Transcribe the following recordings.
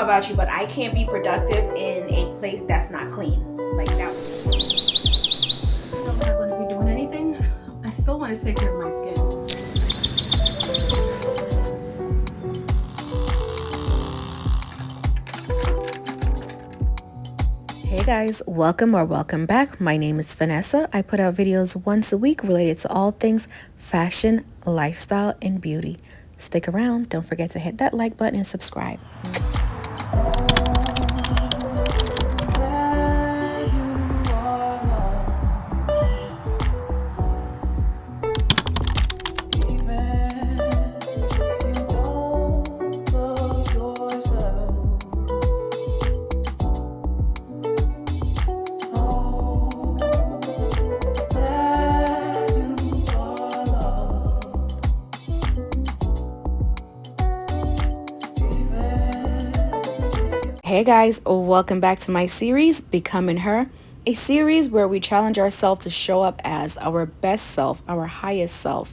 about you, but I can't be productive in a place that's not clean. Like that. I'm not going to be doing anything. I still want to take care of my skin. Hey guys, welcome or welcome back. My name is Vanessa. I put out videos once a week related to all things fashion, lifestyle, and beauty. Stick around. Don't forget to hit that like button and subscribe. Hey guys, welcome back to my series, Becoming Her, a series where we challenge ourselves to show up as our best self, our highest self,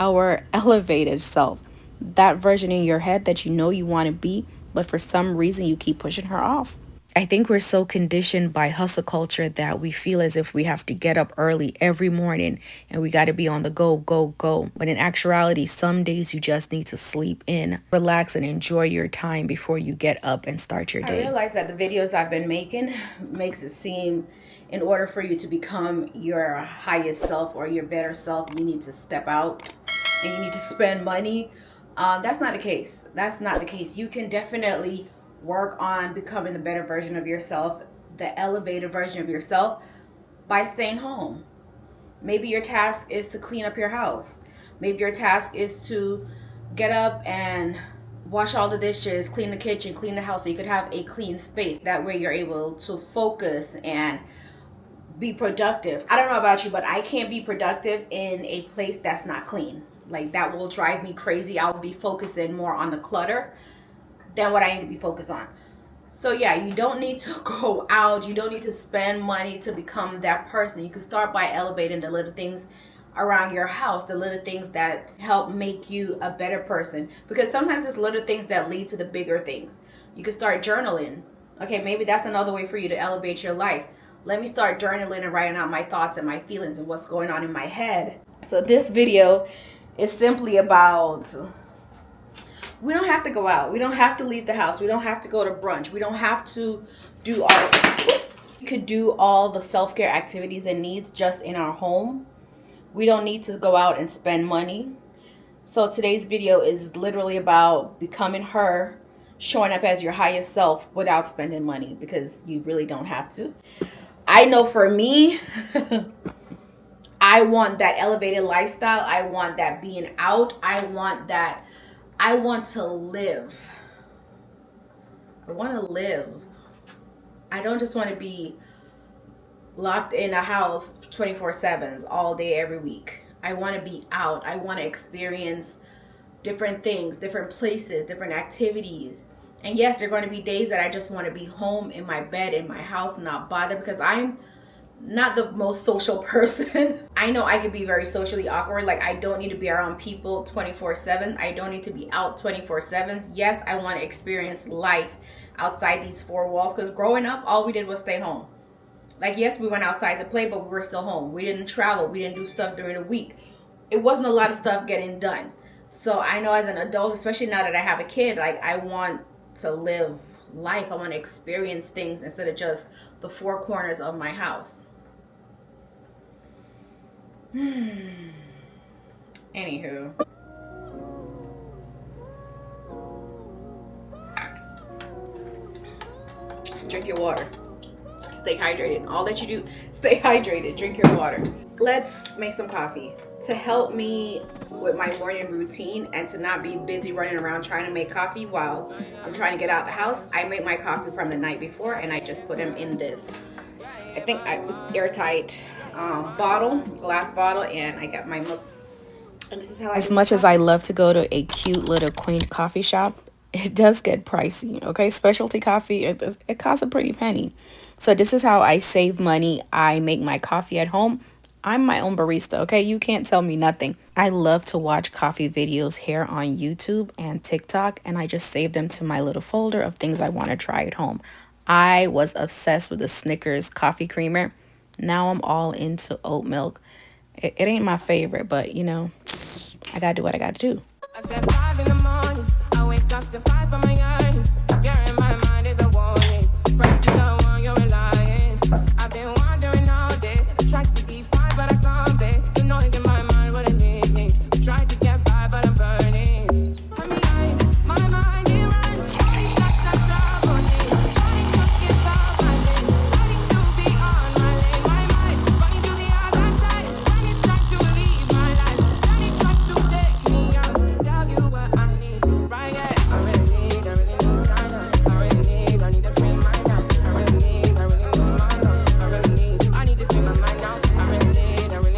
our elevated self, that version in your head that you know you want to be, but for some reason you keep pushing her off. I think we're so conditioned by hustle culture that we feel as if we have to get up early every morning and we got to be on the go, go, go. But in actuality, some days you just need to sleep in, relax, and enjoy your time before you get up and start your day. I realize that the videos I've been making makes it seem in order for you to become your highest self or your better self, you need to step out and you need to spend money. That's not the case. That's not the case. You can definitely work on becoming the better version of yourself, the elevated version of yourself, by staying home. Maybe your task is to clean up your house. Maybe your task is to get up and wash all the dishes, clean the kitchen, clean the house, so you could have a clean space. That way you're able to focus and be productive. I don't know about you, but I can't be productive in a place that's not clean. Like that will drive me crazy. I will be focusing more on the clutter than what I need to be focused on. So yeah, you don't need to go out. You don't need to spend money to become that person. You can start by elevating the little things around your house, the little things that help make you a better person. Because sometimes it's little things that lead to the bigger things. You can start journaling. Okay, maybe that's another way for you to elevate your life. Let me start journaling and writing out my thoughts and my feelings and what's going on in my head. So this video is simply about, we don't have to go out. We don't have to leave the house. We don't have to go to brunch. We don't have to do all, we could do all the self-care activities and needs just in our home. We don't need to go out and spend money. So today's video is literally about becoming her, showing up as your highest self without spending money, because you really don't have to. I know for me, I want that elevated lifestyle. I want that being out. I want to live. I want to live. I don't just want to be locked in a house 24/7 all day, every week. I want to be out. I want to experience different things, different places, different activities. And yes, there are going to be days that I just want to be home in my bed, in my house, and not bother, because I'm not the most social person. I know I could be very socially awkward. Like, I don't need to be around people 24/7. I don't need to be out 24/7. Yes, I want to experience life outside these four walls, because growing up, all we did was stay home. Like, yes, we went outside to play, but we were still home. We didn't travel. We didn't do stuff during the week. It wasn't a lot of stuff getting done. So I know as an adult, especially now that I have a kid, like, I want to live life. I want to experience things instead of just the four corners of my house. Anywho, drink your water. Stay hydrated. All that you do, stay hydrated. Drink your water. Let's make some coffee to help me with my morning routine and to not be busy running around trying to make coffee while I'm trying to get out the house. I make my coffee from the night before and I just put them in this, I think it's airtight glass bottle, and I got my milk. And this is how As much as I love to go to a cute little quaint coffee shop, it does get pricey, okay? Specialty coffee, it costs a pretty penny. So this is how I save money. I make my coffee at home. I'm my own barista, okay? You can't tell me nothing. I love to watch coffee videos here on YouTube and TikTok, and I just save them to my little folder of things I want to try at home. I was obsessed with the Snickers coffee creamer. Now I'm all into oat milk. It ain't my favorite, but I gotta do what I gotta do. I said 5 in the morning, I wake up to 5 on my eyes. Fear in my mind is a warning. Practice on one, you're relying. I've been wandering all day. Try to be fine, but I can't be. The noise in my mind wouldn't leave me. Try to get by, but I'm burning. I mean, my mind, it runs. It's like trouble. Starting to skip off my day. Starting to be on my lane. My mind, running to the other side. When it's time to leave my life. Then it tries to take me out. Tell you what I need, right? Yeah, I really need time now. I need to free my mind. I really need my mind now. I need to free my mind now. I really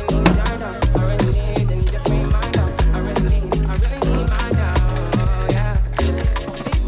need time now. I need to free my mind now. I really need my now. Yeah. This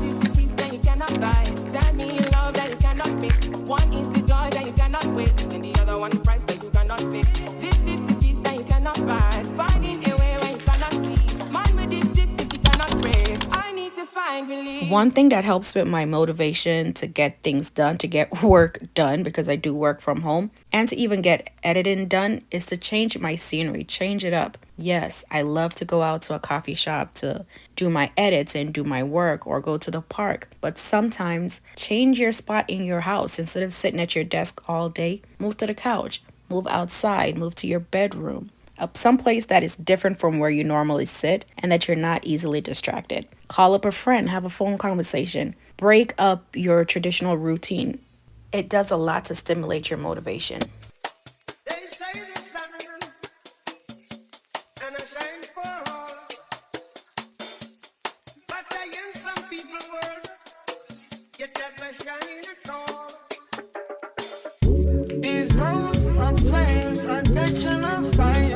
is the peace that you cannot buy. Tell me you love that you cannot mix. One is the joy that you cannot waste, and the other one price that you cannot fix. This is the peace that you cannot buy. Finding a way when you cannot see. Mind with this system you cannot break. I need to find relief. One thing that helps with my motivation to get things done, to get work done, because I do work from home, and to even get editing done is to change my scenery, change it up. Yes, I love to go out to a coffee shop to do my edits and do my work or go to the park. But sometimes change your spot in your house. Instead of sitting at your desk all day, move to the couch, move outside, move to your bedroom. Someplace that is different from where you normally sit and that you're not easily distracted. Call up a friend, have a phone conversation, break up your traditional routine. It does a lot to stimulate your motivation. They say the sun and I shine for all, but I in some people world, yet never shine at all. These roads of flames are catching on fire.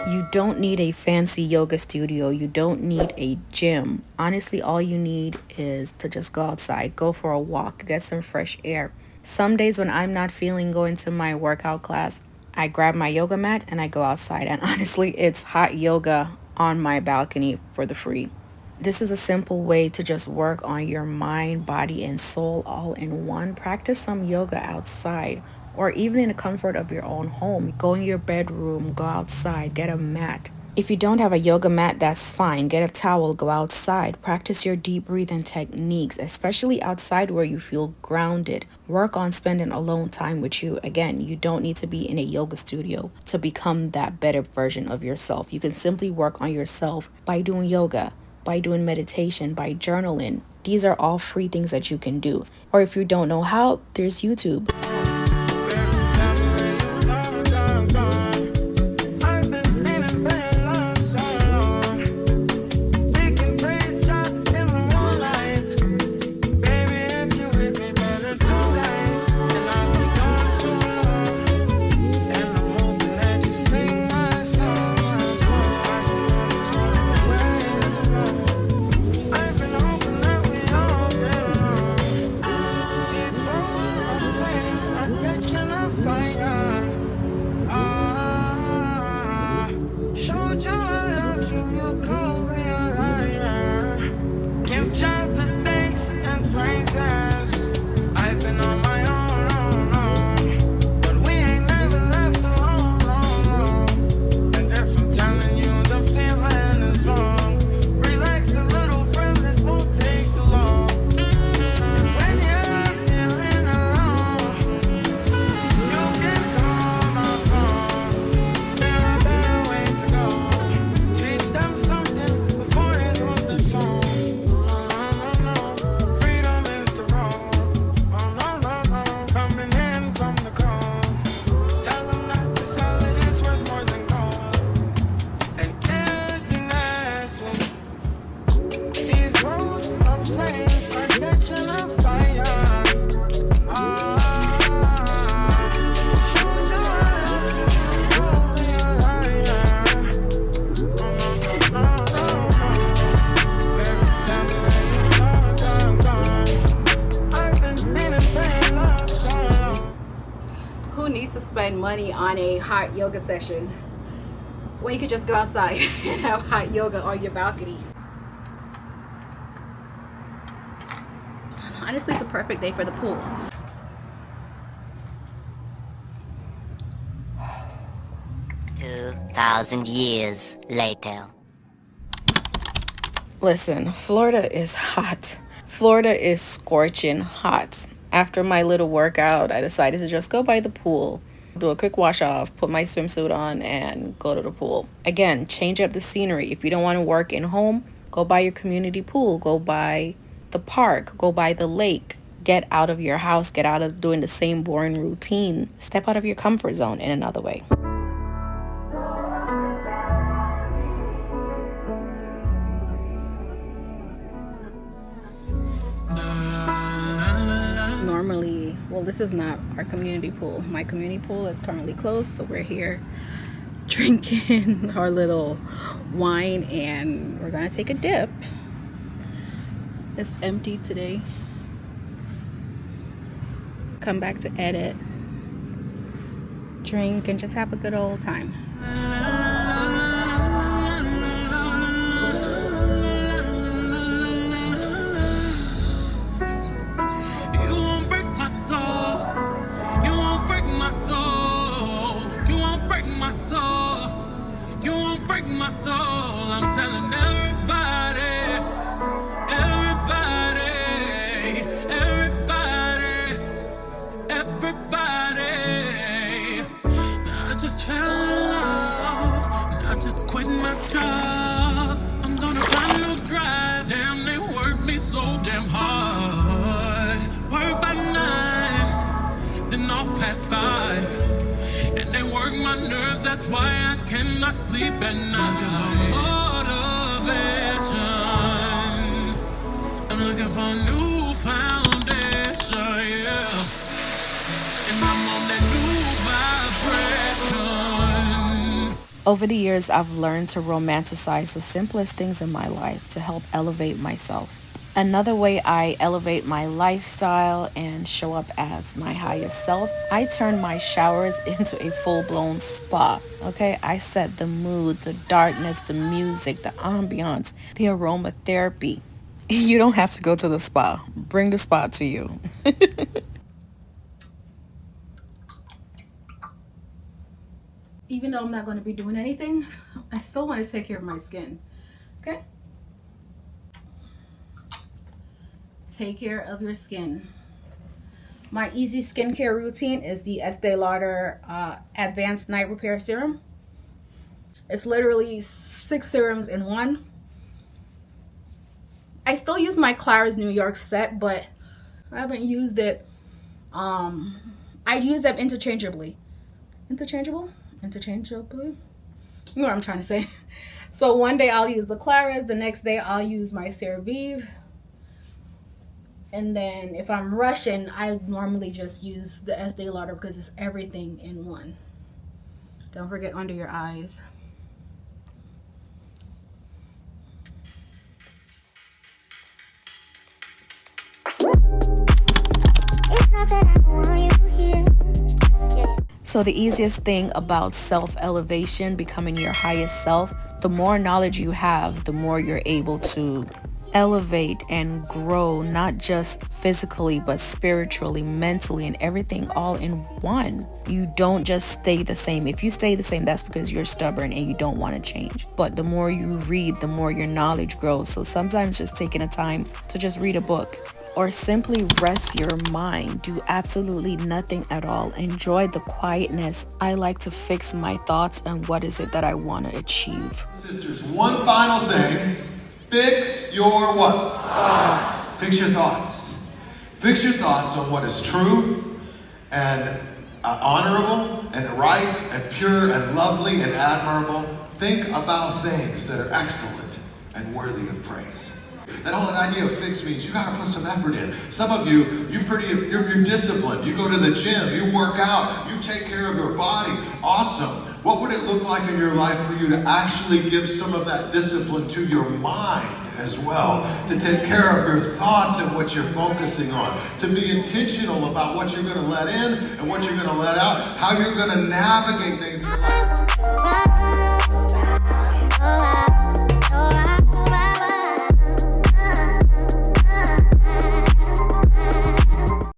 You don't need a fancy yoga studio. You don't need a gym. Honestly, all you need is to just go outside, go for a walk, get some fresh air. Some days when I'm not feeling going to my workout class, I grab my yoga mat and I go outside. And honestly, it's hot yoga on my balcony for the free. This is a simple way to just work on your mind, body, and soul all in one. Practice some yoga outside or even in the comfort of your own home. Go in your bedroom, go outside, get a mat. If you don't have a yoga mat, that's fine. Get a towel, go outside. Practice your deep breathing techniques, especially outside where you feel grounded. Work on spending alone time with you. Again, you don't need to be in a yoga studio to become that better version of yourself. You can simply work on yourself by doing yoga, by doing meditation, by journaling. These are all free things that you can do. Or if you don't know how, there's YouTube. money on a hot yoga session when you could just go outside and have hot yoga on your balcony. Honestly, it's a perfect day for the pool. "2,000 years later." Listen, Florida is hot. Florida is scorching hot. After my little workout, I decided to just go by the pool, do a quick wash off, put my swimsuit on, and go to the pool. Again, change up the scenery. If you don't want to work in home, go by your community pool, go by the park, go by the lake. Get out of your house, get out of doing the same boring routine. Step out of your comfort zone in another way. Normally, well, this is not our community pool. My community pool is currently closed, so we're here drinking our little wine and we're gonna take a dip. It's empty today. Come back to edit, drink, and just have a good old time. My soul, I'm telling everybody, I just fell in love, I just quit my job. I'm gonna find no drive. Damn, they work me so damn hard. Work by 9, then off past 5. And they work my nerves, that's why I cannot sleep at night. Motivation, I'm looking for a new foundation, yeah. And I'm on that new vibration. Over the years, I've learned to romanticize the simplest things in my life to help elevate myself. Another way I elevate my lifestyle and show up as my highest self, I turn my showers into a full-blown spa, okay? I set the mood, the darkness, the music, the ambiance, the aromatherapy. You don't have to go to the spa. Bring the spa to you. Even though I'm not going to be doing anything, I still want to take care of my skin, okay? Take care of your skin. My easy skincare routine is the Estee Lauder Advanced Night Repair Serum. It's literally 6 serums in one. I still use my Claire's New York set, but I haven't used it. I use them interchangeably. Interchangeably? You know what I'm trying to say. So one day I'll use the Claire's, the next day I'll use my CeraVe. And then if I'm rushing, I normally just use the Estee Lauder because it's everything in one. Don't forget under your eyes. So the easiest thing about self-elevation, becoming your highest self, the more knowledge you have, the more you're able to elevate and grow, not just physically, but spiritually, mentally, and everything all in one. You don't just stay the same. If you stay the same, that's because you're stubborn and you don't want to change. But the more you read, the more your knowledge grows. So sometimes just taking a time to just read a book or simply rest your mind, do absolutely nothing at all. Enjoy the quietness. I like to fix my thoughts and what is it that I want to achieve. Sisters, one final thing. Fix your what? Thoughts. Fix your thoughts. Fix your thoughts on what is true and honorable and right and pure and lovely and admirable. Think about things that are excellent and worthy of praise. That whole idea of fix means you gotta put some effort in. Some of you're disciplined. You go to the gym, you work out, you take care of your body. Awesome. What would it look like in your life for you to actually give some of that discipline to your mind? as well, to take care of your thoughts and what you're focusing on, to be intentional about what you're going to let in and what you're going to let out, how you're going to navigate things in your life.